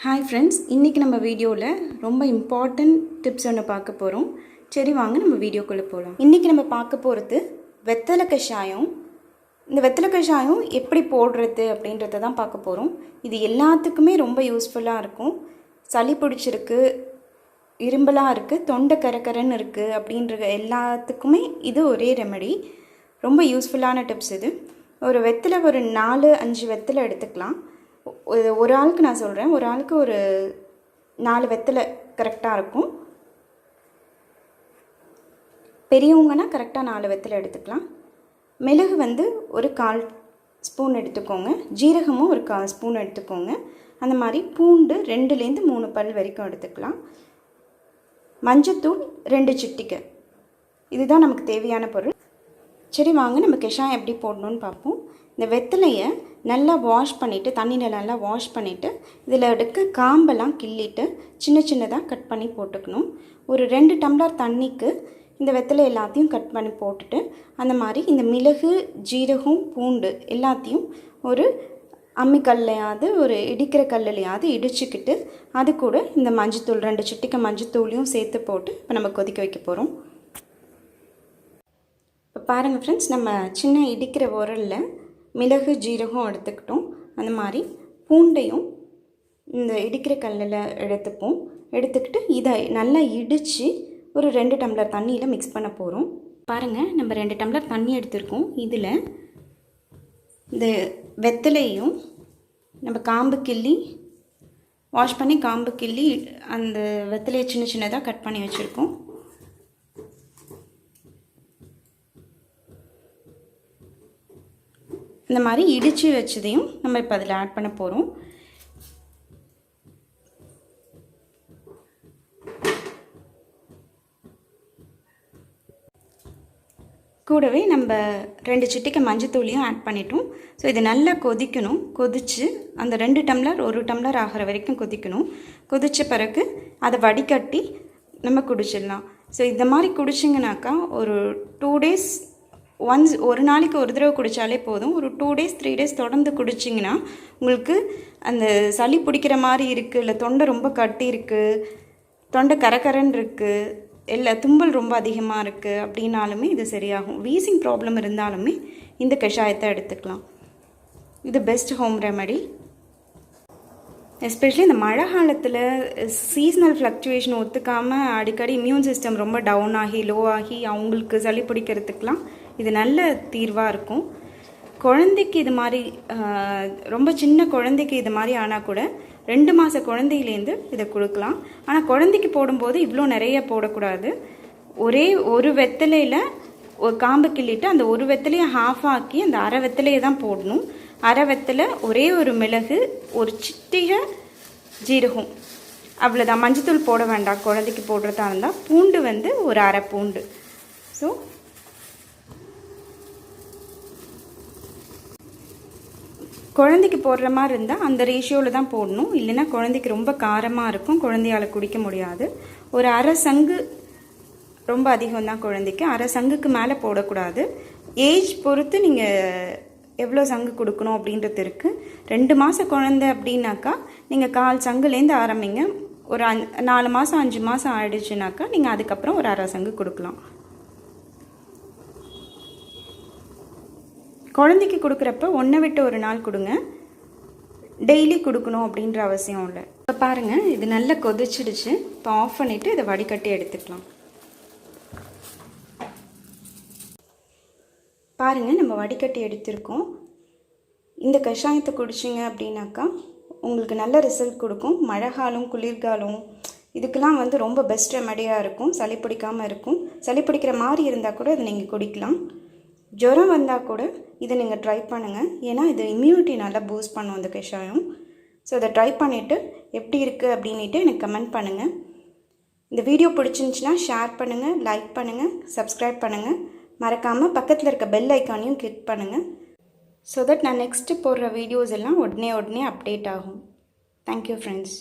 Hi friends, இன்றைக்கி நம்ம வீடியோவில் ரொம்ப இம்பார்ட்டண்ட் டிப்ஸ் ஒன்று பார்க்க போகிறோம். சரி வாங்க நம்ம வீடியோக்குள்ளே போகலாம். இன்றைக்கி நம்ம பார்க்க போகிறது வெத்தலை கஷாயம். இந்த வெத்தலை கஷாயம் எப்படி போடுறது அப்படின்றத தான் பார்க்க போகிறோம். இது எல்லாத்துக்குமே ரொம்ப யூஸ்ஃபுல்லாக இருக்கும். சளி பிடிச்சிருக்கு, இரும்பலாக இருக்குது, தொண்டை கரகரன்னு இருக்குது அப்படின்ற எல்லாத்துக்குமே இது ஒரே ரெமெடி. ரொம்ப யூஸ்ஃபுல்லான டிப்ஸ் இது. ஒரு வெத்தலை ஒரு 4-5 வெத்தலை எடுத்துக்கலாம். ஒரு ஆளுக்கு நான் சொல்கிறேன், ஒரு ஆளுக்கு ஒரு 4 வெத்தலை கரெக்டாக இருக்கும். பெரியவங்கன்னா கரெக்டாக 4 வெத்தலை எடுத்துக்கலாம். மிளகு ஒரு 1/4 ஸ்பூன் எடுத்துக்கோங்க. ஜீரகமும் ஒரு 1/4 ஸ்பூன் எடுத்துக்கோங்க. அந்த மாதிரி பூண்டு 2-3 பல் வரைக்கும் எடுத்துக்கலாம். மஞ்சத்தூள் 2 சிட்டிகை. இதுதான் நமக்கு தேவையான பொருள். சரி வாங்க நம்ம கஷாயம் எப்படி போடணுன்னு பார்ப்போம். இந்த வெத்தலையை நல்லா வாஷ் பண்ணிவிட்டு, தண்ணியில் நல்லா வாஷ் பண்ணிவிட்டு, இதில் எடுக்க காம்பெல்லாம் கிள்ளிட்டு சின்ன சின்னதாக கட் பண்ணி போட்டுக்கணும். ஒரு 2 டம்ளர் தண்ணிக்கு இந்த வெத்தலை எல்லாத்தையும் கட் பண்ணி போட்டுட்டு, அந்த மாதிரி இந்த மிளகு, ஜீரகம், பூண்டு எல்லாத்தையும் ஒரு அம்மிக்கல்லையாவது ஒரு இடிக்கிற கல்லையாவது இடிச்சுக்கிட்டு, அது கூட இந்த மஞ்சத்தூள் 2 சிட்டிகை மஞ்சத்தூளையும் சேர்த்து போட்டு இப்போ நம்ம கொதிக்க வைக்க போகிறோம். இப்போ பாருங்கள் ஃப்ரெண்ட்ஸ், நம்ம சின்ன இடிக்கிற உரலில் மிளகு ஜீரகம் எடுத்துக்கிட்டோம். அந்த மாதிரி பூண்டையும் இந்த இடிக்கிற கல்லில் எடுத்துக்கிட்டு இதை நல்லா இடித்து ஒரு 2 டம்ளர் தண்ணியில் மிக்ஸ் பண்ண போகிறோம். பாருங்கள், நம்ம 2 டம்ளர் தண்ணி எடுத்துருக்கோம். இதில் இந்த வெத்தலையும் நம்ம காம்பு கிள்ளி வாஷ் பண்ணி காம்பு கிள்ளி அந்த வெத்தலையை சின்ன சின்னதாக கட் பண்ணி வச்சுருக்கோம். இந்த மாதிரி இடித்து வச்சதையும் நம்ம இப்போ அதில் ஆட் பண்ண போகிறோம். கூடவே நம்ம 2 சிட்டிகை மஞ்சத்தூளியும் ஆட் பண்ணிட்டோம். ஸோ இது நல்லா கொதிக்கணும். கொதித்து அந்த 2 டம்ளர் 1 டம்ளர் ஆகிற வரைக்கும் கொதிக்கணும். கொதித்த பிறகு அதை வடிகட்டி நம்ம குடிச்சிடலாம். ஸோ இந்த மாதிரி குடிச்சிங்கனாக்கா ஒரு 2 டேஸ் ஒன்ஸ், ஒரு நாளைக்கு ஒரு தடவை குடித்தாலே போதும். ஒரு 2 டேஸ் 3 டேஸ் தொடர்ந்து குடிச்சிங்கன்னா உங்களுக்கு அந்த சளி பிடிக்கிற மாதிரி இருக்குது, இல்லை தொண்டை ரொம்ப கட்டி இருக்குது, தொண்டை கரகரன்னு இருக்குது, இல்லை தும்பல் ரொம்ப அதிகமாக இருக்குது அப்படின்னாலுமே இது சரியாகும். வீசிங் ப்ராப்ளம் இருந்தாலுமே இந்த கஷாயத்தை எடுத்துக்கலாம். இது பெஸ்ட் ஹோம் ரெமெடி. எஸ்பெஷலி இந்த மழை காலத்தில் சீசனல் ஃப்ளக்சுவேஷன் ஒத்துக்காமல் அடிக்கடி இம்யூன் சிஸ்டம் ரொம்ப டவுன் ஆகி லோ ஆகி அவங்களுக்கு சளி பிடிக்கிறதுக்கெலாம் இது நல்ல தீர்வாக இருக்கும். குழந்தைக்கு இது மாதிரி ரொம்ப சின்ன குழந்தைக்கு இது மாதிரி ஆனால் கூட 2 மாத குழந்தையிலேருந்து இதை கொடுக்கலாம். ஆனால் குழந்தைக்கு போடும்போது இவ்வளோ நிறைய போடக்கூடாது. ஒரே ஒரு வெத்தலையில் ஒரு காம்பு கிள்ளிட்டு அந்த ஒரு வெத்தலையை ஹாஃப் ஆக்கி அந்த அரை வெத்தலையை தான் போடணும். அரை வெத்தலை, ஒரே ஒரு மிளகு, ஒரு சிட்டிகை ஜீரகம், அவ்வளோதான். மஞ்சத்தூள் போட வேண்டாம் குழந்தைக்கு போடுறதா இருந்தால். பூண்டு ஒரு அரை பூண்டு. ஸோ குழந்தைக்கு போடுற மாதிரி இருந்தால் அந்த ரேஷியோவில் தான் போடணும். இல்லைன்னா குழந்தைக்கு ரொம்ப காரமாக இருக்கும், குழந்தையால் குடிக்க முடியாது. ஒரு அரை சங்கு ரொம்ப அதிகம் தான் குழந்தைக்கு. அரை சங்குக்கு மேலே போடக்கூடாது. ஏஜ் பொறுத்து நீங்கள் எவ்வளோ சங்கு கொடுக்கணும் அப்படின்றது இருக்குது. 2 மாத குழந்தை அப்படின்னாக்கா நீங்கள் 1/4 சங்குலேருந்து ஆரம்பிங்க. ஒரு 4 மாதம் 5 மாதம் ஆயிடுச்சுனாக்கா நீங்கள் அதுக்கப்புறம் ஒரு அரை சங்கு கொடுக்கலாம். குழந்தைக்கு கொடுக்குறப்ப 1 விட்டு 1 நாள் கொடுங்க. டெய்லி கொடுக்கணும் அப்படின்ற அவசியம் இல்லை. இப்போ பாருங்கள், இது நல்லா கொதிச்சிடுச்சு. இப்போ ஆஃப் பண்ணிவிட்டு இதை வடிகட்டி எடுத்துக்கலாம். பாருங்கள், நம்ம வடிகட்டி எடுத்திருக்கோம். இந்த கஷாயத்தை குடிச்சிங்க அப்படின்னாக்கா உங்களுக்கு நல்ல ரிசல்ட் கொடுக்கும். மழை காலம், குளிர்காலம் இதுக்கெல்லாம் ரொம்ப பெஸ்ட் ரெமெடியாக இருக்கும். சளி பிடிக்காமல் இருக்கும். சளி பிடிக்கிற மாதிரி இருந்தால் கூட இதை நீங்கள் குடிக்கலாம். ஜுரம் வந்தால் கூட இதை நீங்கள் ட்ரை பண்ணுங்கள். ஏன்னா இது இம்யூனிட்டி நல்லா பூஸ்ட் பண்ணும் இந்த கஷாயம். ஸோ இதை ட்ரை பண்ணிவிட்டு எப்படி இருக்குது அப்படின்ட்டு எனக்கு கமெண்ட் பண்ணுங்கள். இந்த வீடியோ பிடிச்சிருந்துச்சின்னா ஷேர் பண்ணுங்கள், லைக் பண்ணுங்கள், சப்ஸ்கிரைப் பண்ணுங்கள். மறக்காமல் பக்கத்தில் இருக்க பெல் ஐக்கானையும் கிளிக் பண்ணுங்கள். ஸோ தட் நான் நெக்ஸ்ட்டு போடுற வீடியோஸ் எல்லாம் உடனே அப்டேட் ஆகும். Thank you friends.